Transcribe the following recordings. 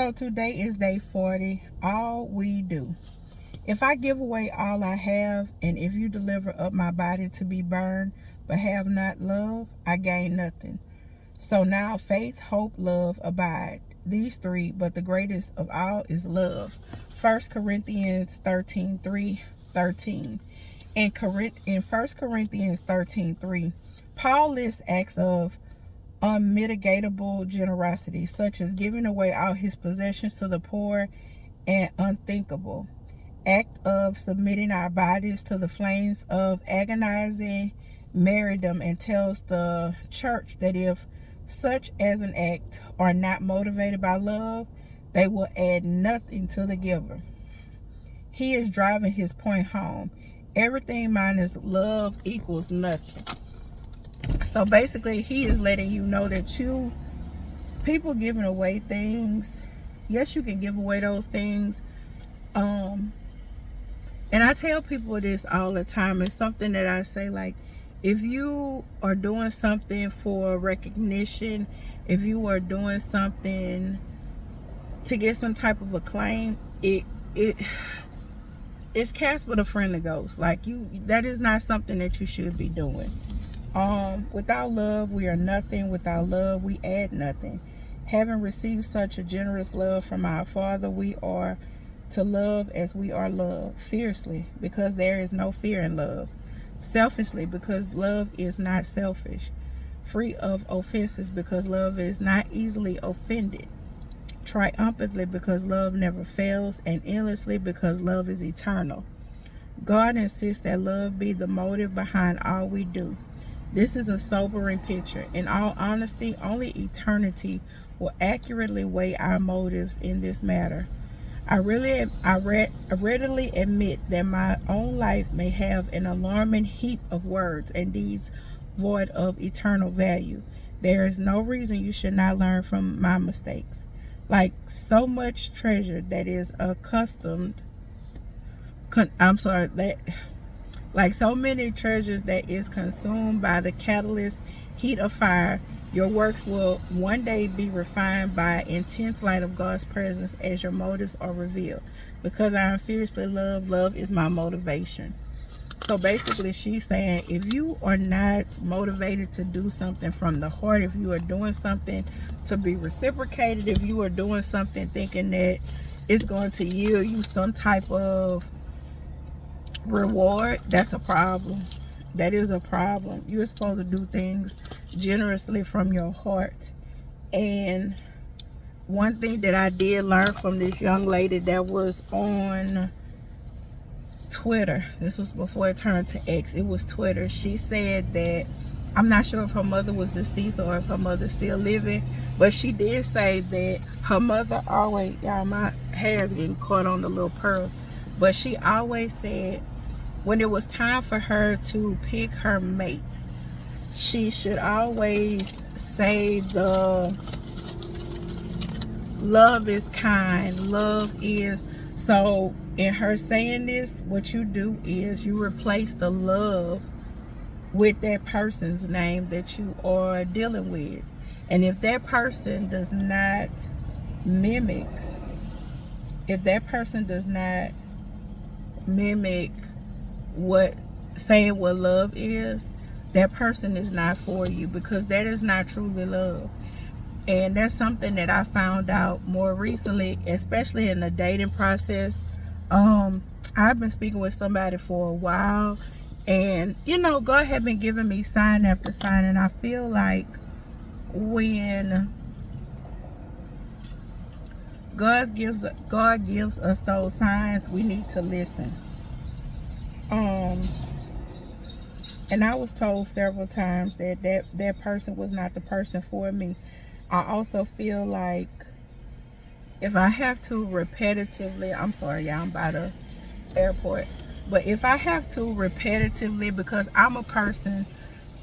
So today is day 40, all we do. If I give away all I have, and if you deliver up my body to be burned, but have not love, I gain nothing. So now faith, hope, love abide. These three, but the greatest of all is love. 1 Corinthians 13:13. In 1 Corinthians 13:3, Paul lists acts of unmitigatable generosity, such as giving away all his possessions to the poor, and unthinkable act of submitting our bodies to the flames of agonizing martyrdom, and tells the church that if such as an act are not motivated by love, they will add nothing to the giver. He is driving his point home. Everything minus love equals nothing. So basically, he is letting you know that people giving away things, yes, you can give away those things. And I tell people this all the time. It's something that I say, like, if you are doing something for recognition, if you are doing something to get some type of acclaim, it's cast with a friendly ghost. Like, that is not something that you should be doing. Without love, we are nothing. Without love, we add nothing. Having received such a generous love from our Father, we are to love as we are loved. Fiercely, because there is no fear in love. Selfishly, because love is not selfish. Free of offenses, because love is not easily offended. Triumphantly, because love never fails. And endlessly, because love is eternal. God insists that love be the motive behind all we do. This is a sobering picture. In all honesty, only eternity will accurately weigh our motives in this matter. I readily admit that my own life may have an alarming heap of words and deeds void of eternal value. There is no reason you should not learn from my mistakes. Like so much treasure that is like so many treasures that is consumed by the catalyst heat of fire, your works will one day be refined by intense light of God's presence as your motives are revealed. Because I am fiercely loved, love is my motivation. So basically, she's saying, if you are not motivated to do something from the heart, if you are doing something to be reciprocated, if you are doing something thinking that it's going to yield you some type of reward, that's a problem. That is a problem. You're supposed to do things generously from your heart. And one thing that I did learn from this young lady that was on Twitter, this was before it turned to X, it was Twitter. She said that, I'm not sure if her mother was deceased or if her mother's still living, but she did say that her mother always, y'all, my hair's getting caught on the little pearls, but she always said when it was time for her to pick her mate, she should always say the love is kind, love is. So in her saying this, what you do is you replace the love with that person's name that you are dealing with. And if that person does not mimic, what saying what love is, that person is not for you, because that is not truly love. And that's something that I found out more recently, especially in the dating process. I've been speaking with somebody for a while, and God had been giving me sign after sign, and I feel like when God gives us those signs, we need to listen. And I was told several times that person was not the person for me. I also feel like if I have to repetitively, I'm sorry, y'all, I'm by the airport, but if I have to repetitively, because I'm a person,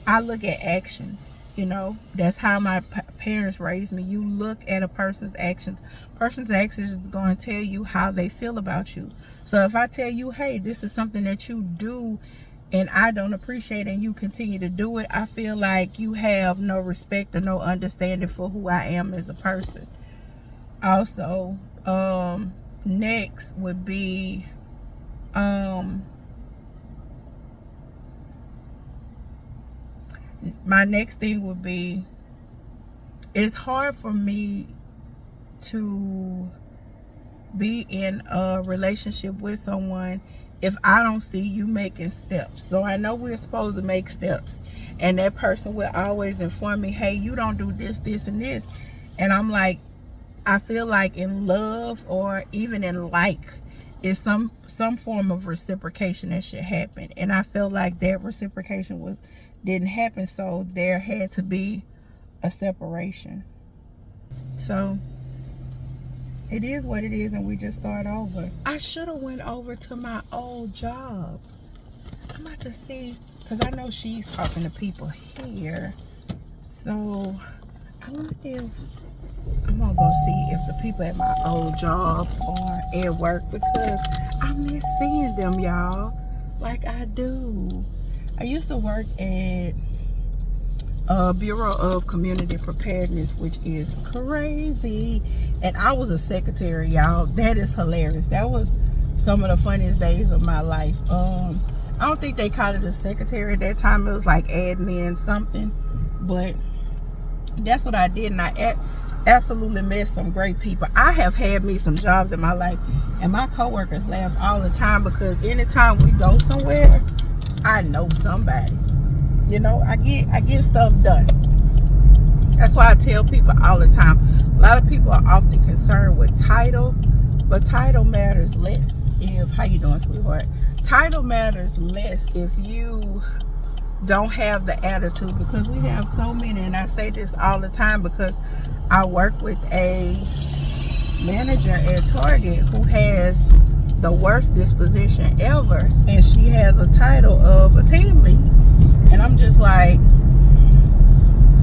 I look at actions. That's how my parents raised me. You look at a person's actions. Person's actions is going to tell you how they feel about you. So if I tell you, hey, this is something that you do and I don't appreciate, and you continue to do it, I feel like you have no respect or no understanding for who I am as a person. Also, next would be my next thing would be, it's hard for me to be in a relationship with someone if I don't see you making steps. So I know we're supposed to make steps, and that person will always inform me, hey, you don't do this, this, and this. And I'm like, I feel like in love, or even in is some form of reciprocation that should happen. And I feel like that reciprocation didn't happen, so there had to be a separation. So it is what it is, and we just start over. I should have went over to my old job. I'm about to see, because I know she's talking to people here. So I wonder if I'm gonna go see if the people at my old job are at work, because I miss seeing them, y'all. Like I do. I used to work at Bureau of Community Preparedness, which is crazy, and I was a secretary, y'all. That is hilarious. That was some of the funniest days of my life. I don't think they called it a secretary at that time. It was like admin something, but that's what I did, and I absolutely met some great people. I have had me some jobs in my life, and my coworkers laugh all the time, because anytime we go somewhere, I know somebody. You know, I get stuff done. That's why I tell people all the time. A lot of people are often concerned with title, but title matters less if, how you doing, sweetheart? Title matters less if you don't have the attitude, because we have so many, and I say this all the time because I work with a manager at Target who has the worst disposition ever, and she has a title of a team lead. And I'm just like,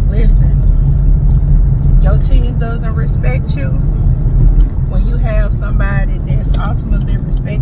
listen, your team doesn't respect you. When you have somebody that's ultimately respected